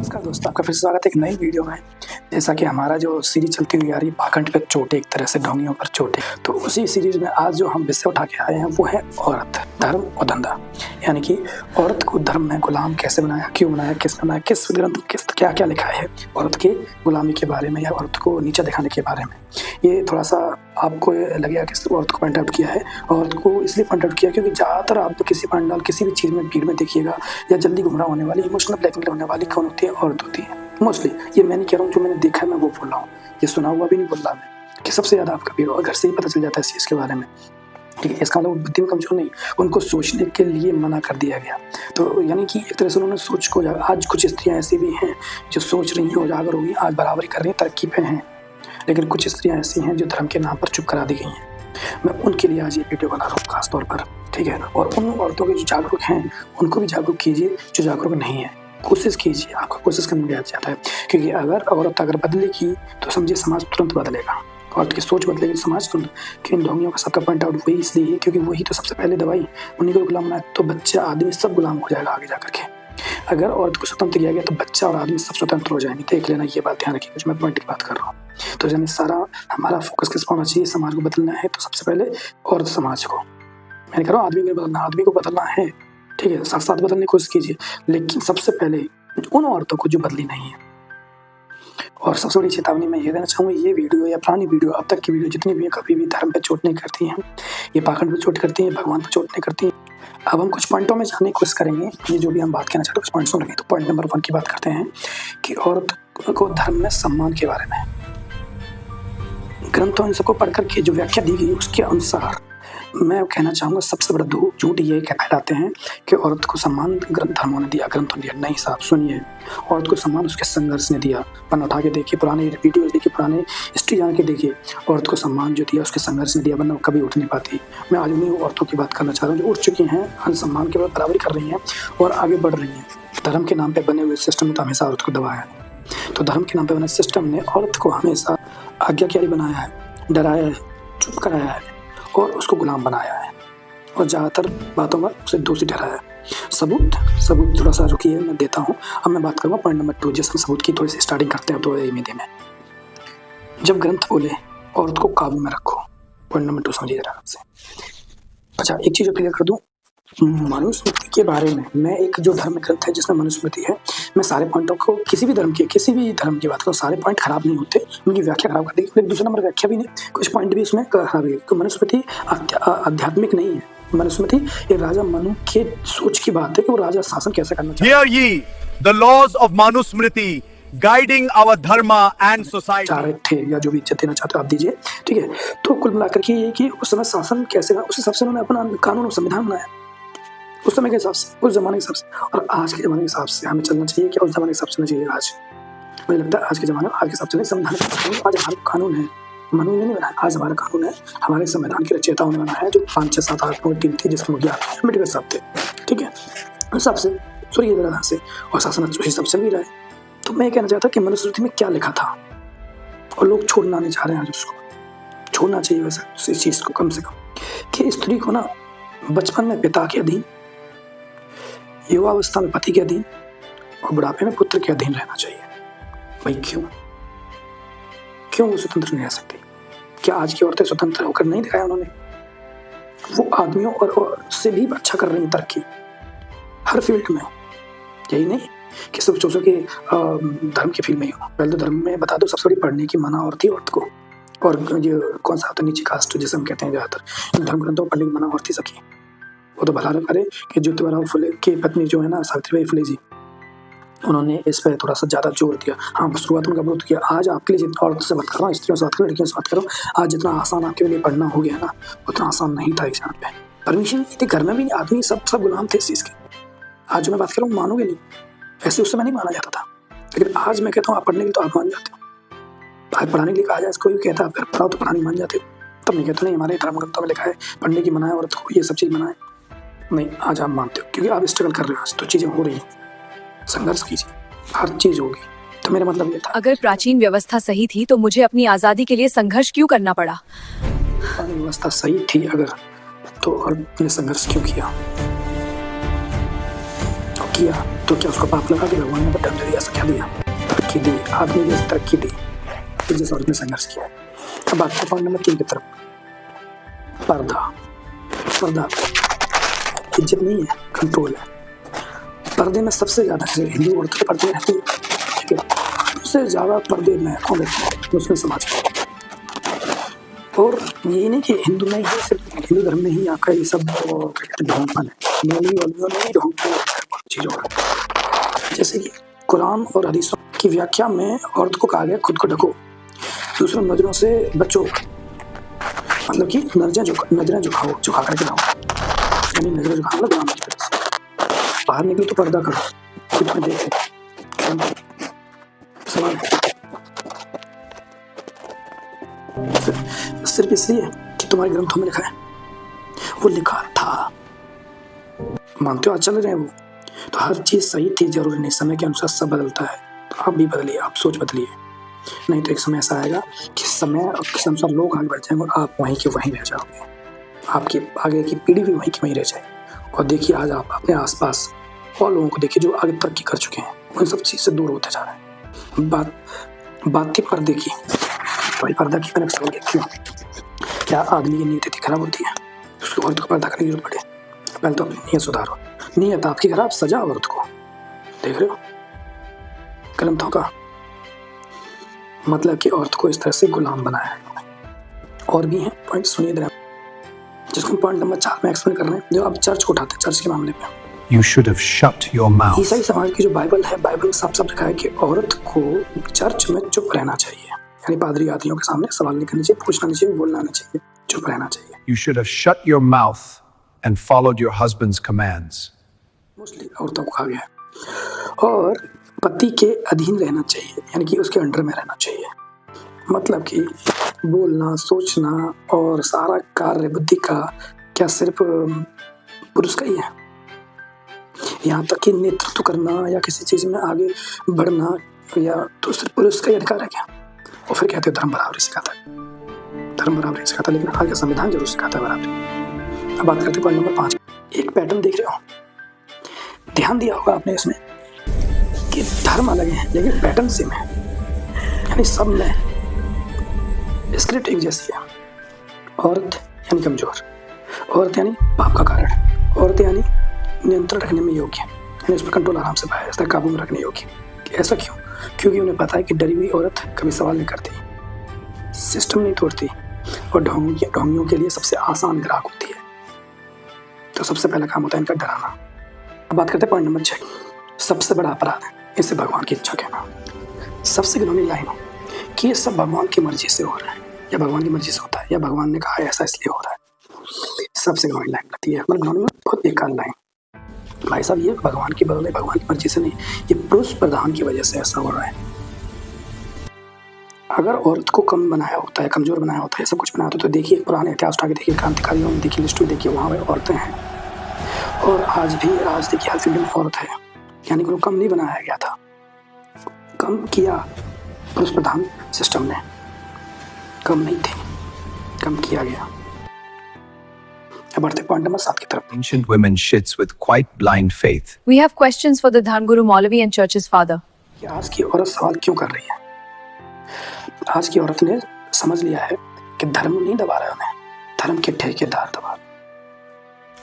नमस्कार दोस्तों, आपका फिर से स्वागत है एक नई वीडियो में। जैसा कि हमारा जो सीरीज चलती हुई आ रही है पाखंड पे चोटें, एक तरह से ढोंगियों पर चोटें, तो उसी सीरीज में आज जो हम विषय उठा के आए हैं वो है औरत, धर्म और धंधा। यानी कि औरत को धर्म में गुलाम कैसे बनाया, क्यों बनाया, किसने बनाया, किस ग्रंथ किस क्या क्या लिखा है औरत के गुलामी के बारे में या औरत को नीचे दिखाने के बारे में। ये थोड़ा सा आपको लगेगा कि औरत को पॉइंट आउट किया है। औरत को इसलिए पॉइंट आउट किया क्योंकि ज़्यादातर आप तो किसी पंडाल किसी भी चीज़ में भीड़ में देखिएगा या जल्दी गुमराह होने वाली, इमोशनल ब्लैकमेल होने वाली कौन होती है? औरत होती है मोस्टली। ये मैं नहीं कह रहा हूँ, जो मैंने देखा है मैं वो बोल रहा हूँ, ये सुना हुआ भी नहीं बोल रहा मैं कि सबसे ज़्यादा आपका भीड़ और घर से ही पता चल जाता है इस चीज़ के बारे में। ठीक है, इसका मतलब बुद्धि में कमजोर नहीं, उनको सोचने के लिए मना कर दिया गया। तो यानी कि एक तरह से उन्होंने सोच को आज कुछ स्त्रियाँ ऐसी भी हैं जो सोच रही हैं, उजागर हो गई, आज बराबरी कर रही हैं, तरक्की पे हैं, लेकिन कुछ स्त्रियाँ ऐसी हैं जो धर्म के नाम पर चुप करा दी गई हैं। मैं उनके लिए आज ये वीडियो बना रहा हूँ खास तौर पर। ठीक है, और उन औरतों के जो जागरूक हैं उनको भी जागरूक कीजिए, जो जागरूक नहीं है कोशिश कीजिए, आपका कोशिश करने में जाता है। क्योंकि अगर औरत बदलेगी तो समझिए समाज तुरंत बदलेगा। औरत की सोच बदलेगी समाज तुरंत। कि इन ढोंगियों का सबका पॉइंट आउट वही इसलिए है क्योंकि वही तो सबसे पहले दवाई, उन्हीं को गुलाम बनाए तो बच्चा आदमी सब गुलाम हो जाएगा आगे जाकर के। अगर औरत को स्वतंत्र किया गया तो बच्चा और आदमी सब स्वतंत्र हो जाएंगे। देख लेना, ये बात ध्यान रखिए, जो मैं पॉइंट की बात कर रहा हूँ। तो यानी सारा हमारा फोकस किस पर होना चाहिए? समाज को बदलना है तो सबसे पहले औरत समाज को, मैंने कह रहा हूँ आदमी को बदलना, आदमी को बदलना है। ठीक है, साथ साथ बदलने की कोशिश कीजिए, लेकिन सबसे पहले उन औरतों को जो बदली नहीं है। और सबसे बड़ी चेतावनी मैं ये देना चाहूँगा, ये वीडियो या पुरानी वीडियो, अब तक की वीडियो जितनी भी है, कभी भी धर्म पे चोट नहीं करती हैं, ये पाखंड पे चोट करती हैं, भगवान पे चोट नहीं करती हैं। अब हम कुछ पॉइंटों में जानने की कोशिश करेंगे, ये जो भी हम बात कहना चाहते हैं कुछ पॉइंट्स में लगे। तो पॉइंट नंबर 1 की बात करते हैं कि औरत को धर्म में सम्मान के बारे में ग्रंथों इन सबको पढ़ करके जो व्याख्या दी गई उसके अनुसार मैं कहना चाहूँगा सबसे बड़ा झूठ ये फैलाते हैं कि औरत को सम्मान ग्रंथ धर्मों ने दिया, ग्रंथों ने दिया। नहीं साहब, सुनिए, औरत को सम्मान उसके संघर्ष ने दिया। पन्ना उठा के देखिए, पुराने वीडियो देखिए, पुराने हिस्ट्री जान के देखिए, औरत को सम्मान जो दिया उसके संघर्ष ने दिया, वरना वो कभी उठ नहीं पाती। मैं आज उन्हीं औरतों की बात करना चाह रहा हूँ जो उठ चुकी हैं, हर सम्मान के बाद बराबरी कर रही हैं और आगे बढ़ रही हैं। धर्म के नाम पर बने हुए सिस्टम ने तो हमेशा औरत को दबाया है। तो धर्म के नाम पर बने सिस्टम ने औरत को हमेशा आज्ञाकारी बनाया है, डराया है, चुप कराया है और उसको गुलाम बनाया है और ज़्यादातर बातों में उसे दोषी ठहराया है। सबूत थोड़ा सा रुकिए, मैं देता हूँ। अब मैं बात करूँगा पॉइंट नंबर 2, जिसमें सबूत की थोड़ी सी स्टार्टिंग करते हैं। तो में जब ग्रंथ बोले औरत को काबू में रखो, पॉइंट नंबर 2 समझिए जरा से। अच्छा, एक चीज़ क्लियर कर दूँ, मनुस्मृति के बारे में मैं एक जो धर्म ग्रंथ है जिसमें मनुस्मृति है, मैं सारे पॉइंटों को किसी भी धर्म की बात करूँ, सारे पॉइंट खराब नहीं होते, उनकी व्याख्या खराब कर देगी। लेकिन दूसरा नंबर व्याख्या भी नहीं, कुछ पॉइंट भी इसमें खराब है। तो मनुस्मृति आध्यात्मिक नहीं है। मनुस्मृति ये राजा मनु के सोच की बात है कि वो राजा शासन कैसे करना चाहिए। Hear ye the laws of Manusmriti guiding our dharma and society. चार थे या जो भी इज्जत देना चाहते हो आप दीजिए। ठीक है, तो कुल मिलाकर के ये कि उस समय शासन कैसे, उस हिसाब से उन्होंने अपना कानून और संविधान बनाया उस समय के हिसाब से, उस जमाने के हिसाब से। और आज के जमाने के हिसाब से हमें चलना चाहिए क्या उस जमाने के हिसाब से चलना चाहिए? आज मुझे लगता है आज के जमाने में आज के हिसाब से संविधान आज हमारा कानून है, मनु ने नहीं बनाया, आज हमारा कानून है, हमारे संविधान के रचयिताओं ने बनाया है, जो 5, 6, 7, 8, 9 टीम थी जिसके मुखिया अम्बेडकर साहब थे। ठीक है, उस हिसाब से सूर्य तरह से और शासन उस हिसाब से भी रहा है। तो मैं कहना चाहता कि मनुस्मृति में क्या लिखा था और लोग छोड़ना नहीं चाह रहे हैं। आज उसको छोड़ना चाहिए वैसे इस चीज़ को कम से कम, कि स्त्री को ना बचपन में पिता के अधीन, युवावस्था में पति के अधीन और बुढ़ापे में पुत्र के अधीन रहना चाहिए। भाई क्यों वो स्वतंत्र नहीं रह सकती? क्या आज की औरतें स्वतंत्र होकर नहीं दिखाया उन्होंने? वो आदमियों और से भी अच्छा कर रही हैं तरक्की हर फील्ड में। यही नहीं कि सिर्फ सोचो कि धर्म की फील्ड में ही हो। पहले तो धर्म में बता दो, सबसे बड़ी पढ़ने की मना और थी औरत को, और ये कौन सा होता है नीची कास्ट जिसे हम कहते हैं, ज़्यादातर धर्म ग्रंथों को पढ़ने की मना और थी सकी। वो तो भला करे कि ज्योतिबा फुले की पत्नी जो है ना, सावित्रीबाई फुले जी, उन्होंने इस पर थोड़ा सा ज़्यादा जोर दिया। हाँ, शुरुआत में विरोध किया। आज आपके लिए जितना औरत से बात कर रहा हूँ, स्त्रियों से बात करो, लड़कियों से बात करो, आज जितना आसान आपके लिए पढ़ना हो गया ना, उतना आसान नहीं था एग्जाम पे। परमिशन नहीं थी, घर में भी नहीं, आदमी सब गुलाम थे इस चीज़ के। आज जो मैं बात कर रहा हूँ मानोगे नहीं, ऐसे उस समय नहीं माना जाता था, लेकिन आज मैं कहता हूँ आप पढ़ने के लिए तो आप मान जाते हो। आज पढ़ाने के लिए कहा जाए, कोई कहता है आप पढ़ाओ तो पढ़ाने मान जाते हो, तब नहीं कहते नहीं हमारे धर्म ग्रंथों में लिखा है पढ़ने की मना है, औरत को ये सब चीज़ मना है। नहीं, आज आप मानते हो क्योंकि आप स्ट्रगल कर रहे हो, आज तो चीज़ें हो रही हैं, संघर्ष कीजिए, हर चीज़ होगी। तो मेरा मतलब ये था, अगर प्राचीन व्यवस्था सही थी तो मुझे अपनी आजादी के लिए संघर्ष क्यों करना पड़ा? व्यवस्था सही थी अगर, तो और संघर्ष क्यों किया? किया तो क्या उसको पाप लगा कि भगवान ने दंड दिया? ऐसा क्या दिया? तरक्की दी, आदमी ने तरक्की दी जिस औरत ने संघर्ष किया। अब आते हैं पॉइंट नंबर 3 की तरफ। पर्दा। पर्दा इज्जत नहीं है, कंट्रोल है। पर्दे में सबसे ज्यादा हिंदू औरतें पर्दे में रहती है, ठीक है, सबसे ज्यादा पर्दे में कौन रहते हैं? मुस्लिम समाज में। और यही नहीं कि हिंदू में ही, सिर्फ हिंदू धर्म में ही आपका ये सब क्या कहते हैं ढोंगपन है, मौलवी वालियों में ही ढोंगपन है चीजों का। जैसे कि कुरान और हदीसों की व्याख्या में औरत को कहा गया खुद को ढको, दूसरों नजरों से बचो, मतलब कि नजरें झुका करके रहो, यानी नजरें झुकाना गुलाम की तरह से। बाहर निकलो तो पर्दा करो, खुद में देखो। सवाल सिर्फ इसलिए कि तुम्हारे ग्रंथों में लिखा है, वो लिखा था, मानते हो आज चल रहे हैं वो, तो हर चीज सही थी जरूरी नहीं, समय के अनुसार सब बदलता है। तो आप भी बदलिए, आप सोच बदलिए, नहीं तो एक समय ऐसा आएगा कि समय के अनुसार लोग आगे बढ़ जाएंगे और आप वहीं के वहीं रह जाओगे, आपकी आगे की पीढ़ी भी वहीं की वहीं रह जाएगी। और देखिए आज आप अपने आसपास और लोगों को देखिए जो आगे तरक्की कर चुके हैं, उन सब चीज से दूर होते जा रहे हैं। बात थी पर्दे की, भाई पर्दा की मैंने सवाल किया क्यों? क्या आदमी की नीयत इतनी खराब होती है उसको औरत को पर्दा करने की जरूरत पड़े? पहले तो अपनी नीयत सुधारो। नीयत आपकी खराब, सजा औरत को, देख रहे हो ग्रंथों का मतलब कि औरत को इस तरह से गुलाम बनाया है। और भी हैं पॉइंट, सुनिए जरा, जिसको पॉइंट नंबर 4 में एक्सप्लेन कर रहे हैं, जो आप चर्च को उठाते हैं, चर्च के मामले में। You should have shut your mouth. ईसाई समाज की जो बाइबल है, बाइबल में साफ साफ लिखा है कि औरत को चर्च में चुप रहना चाहिए, यानी पादरी आदमियों के सामने सवाल नहीं करना चाहिए, पूछना नहीं चाहिए, बोलना नहीं चाहिए, चुप रहना चाहिए। You should have shut your mouth and followed your husband's commands. Mostly औरतों को कहा गया है। और पति के अधीन रहना चाहिए, यानी कि उसके अंडर में रहना चाहिए, मतलब कि बोलना, सोचना और सारा कार्य बुद्धि का क्या सिर्फ पुरुष का ही है? यहाँ तक कि नेतृत्व करना या किसी चीज में आगे बढ़ना या तो सिर्फ पुरुष का ही अधिकार है क्या? और फिर कहते हो धर्म बराबरी सिखाता है, धर्म बराबरी सिखाता है, लेकिन आज का संविधान जरूर सिखाता है बराबरी। अब बात करते हैं पॉइंट नंबर 5। एक पैटर्न देख रहे हो, ध्यान दिया होगा आपने इसमें कि धर्म अलग है लेकिन पैटर्न सेम है, यानी सब में स्क्रिप्ट एक जैसी है। औरत यानी कमजोर, औरत यानी पाप का कारण, औरत यानी नियंत्रण रखने में योग्य, यानी उस पर कंट्रोल आराम से पाया जाता है, काबू में रखने योग्य। ऐसा क्यों? क्योंकि उन्हें पता है कि डरी हुई औरत कभी सवाल नहीं करती, सिस्टम नहीं तोड़ती और ढोंगियों के लिए सबसे आसान ग्राहक होती है। तो सबसे पहला काम होता है इनका डराना। अब बात करते हैं पॉइंट नंबर 6, सबसे बड़ा अपराध है इसे भगवान की इच्छा कहना। सबसे घिनौनी लाइन कि ये सब भगवान की मर्जी से हो रहा है या भगवान की मर्जी से होता है या भगवान ने कहा ऐसा इसलिए हो रहा है, सबसे घिनौनी लाइन लगती है। मतलब घिनौनी में बहुत बेकार लाइन, भाई साहब ये भगवान की बदले भगवान की मर्जी से नहीं, ये पुरुष प्रधान की वजह से ऐसा हो रहा है। अगर औरत को कम बनाया होता है, कमजोर बनाया होता है, सब कुछ बनाया होता है, तो देखिए पुराने इतिहास उठा के देखिए, क्रांतिकारियों में देखिए, लिस्ट में देखिए, वहाँ पे औरतें हैं और आज देखिए हर फील्ड में औरत है, यानी कि कम नहीं बनाया गया था, कम किया पुरुष प्रधान सिस्टम ने, कम नहीं थी, कम किया गया। अब बढ़ते पॉइंट नंबर 7 की तरफ। Ancient women shits with quite blind faith. We have questions for the Dharmguru Maulavi and Church's father. कि आज की औरत सवाल क्यों कर रही है? आज की औरत ने समझ लिया है कि धर्म नहीं दबा रहा है उन्हें, धर्म के ठेकेदार दबा।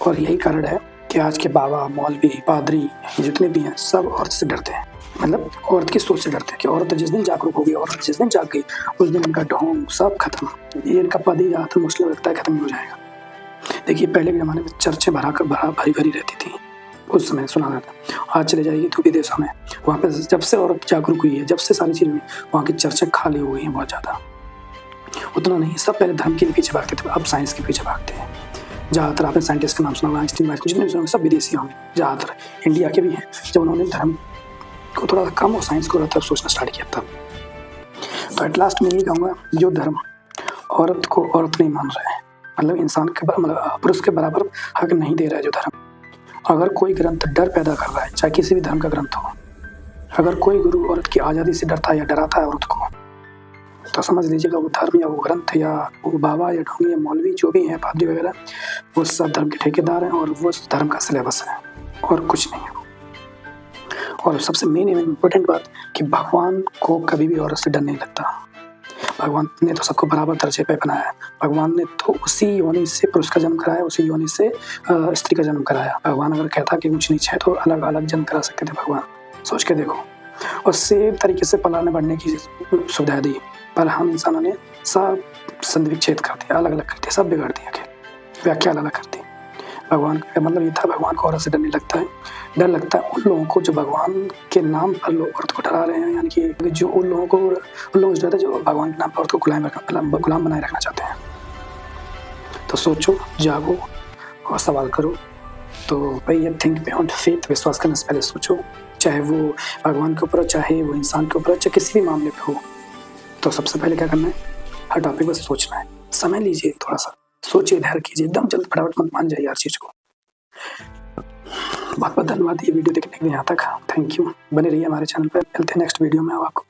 और यही कारण है कि आज के बाबा, मौलवी, पादरी जितने भी हैं सब औरत से डरते हैं, मतलब औरत की सोच से डरते हैं कि औरत जिस दिन जागरूक होगी, औरत जिस दिन जाग गई, उस दिन इनका ढोंग सब खत्म, ये इनका पद ही ज़्यादातर मुश्किल लगता है खत्म हो जाएगा। देखिए पहले के ज़माने में चर्चें भरी रहती थी, उस समय सुना जाता। आज चले जाएगी तो विदेशों में, वहाँ पे जब से औरत जागरूक हुई है, जब से सारी चीज़ें हुई, वहाँ की चर्चें खाली हो गई हैं बहुत ज़्यादा। उतना नहीं, सब पहले धर्म के पीछे भागते थे, अब साइंस के पीछे भागते हैं। ज़्यादातर आपने साइंटिस्ट का नाम सुना होगा, आइंस्टीन, जितने भी सुना, सब विदेशी होंगे, ज़्यादातर इंडिया के भी हैं। जब उन्होंने धर्म को थोड़ा सा कम और साइंस को ज़्यादा सोचना स्टार्ट किया तब। तो एट लास्ट मैं यही कहूँगा, जो धर्म औरत को औरत नहीं मान रहा है, मतलब इंसान के मतलब पुरुष के बराबर हक नहीं दे रहा है जो धर्म, अगर कोई ग्रंथ डर पैदा कर रहा है, चाहे किसी भी धर्म का ग्रंथ हो, अगर कोई गुरु औरत की आज़ादी से डरता है या डराता है औरत को, तो समझ लीजिएगा वो धर्म या वो ग्रंथ या वो बाबा या ढोंगी या मौलवी जो भी हैं, पादरी वगैरह, वो सब धर्म के ठेकेदार हैं और वो धर्म का सिलेबस है और कुछ नहीं है। और सबसे मेन इम्पोर्टेंट बात कि भगवान को कभी भी औरत से डर नहीं लगता। भगवान ने तो सबको बराबर दर्जे पे बनाया है। भगवान ने तो उसी योनि से पुरुष का जन्म कराया, उसी योनि से स्त्री का जन्म कराया। भगवान अगर कहता कि ऊंच नीच है तो अलग अलग जन्म करा सकते थे भगवान, सोच के देखो। और सेम तरीके से पलाने बढ़ने की सुविधा दी, पर हम इंसानों ने सब संधिविच्छेद कर दिया, अलग अलग कर दिया, सब बिगाड़ दिया, व्याख्या अलग अलग कर दी। भगवान का मतलब ये था, भगवान को औरत से डर नहीं लगता है। डर लगता है उन लोगों को जो भगवान के नाम पर लोग औरत को डरा रहे हैं, यानी कि जो उन लोगों को डर है जो भगवान के नाम पर औरत को गुलाम बनाए रखना चाहते हैं। तो सोचो, जागो और सवाल करो। तो भाई ये थिंक बियॉन्ड फेथ, विश्वास करने से पहले सोचो, चाहे वो भगवान के ऊपर हो, चाहे वो इंसान के ऊपर हो, चाहे किसी भी मामले पे हो। तो सबसे पहले क्या करना है, हर टॉपिक पर सोचना है, समय लीजिए, थोड़ा सा सोचिए, धैर्य कीजिए, एकदम जल्द फटाफट मत मान जाइए हर चीज़ को। बहुत बहुत धन्यवाद ये वीडियो देखने के लिए यहाँ तक। Thank you. बने रहिए हमारे चैनल पर, मिलते हैं नेक्स्ट वीडियो में। आपको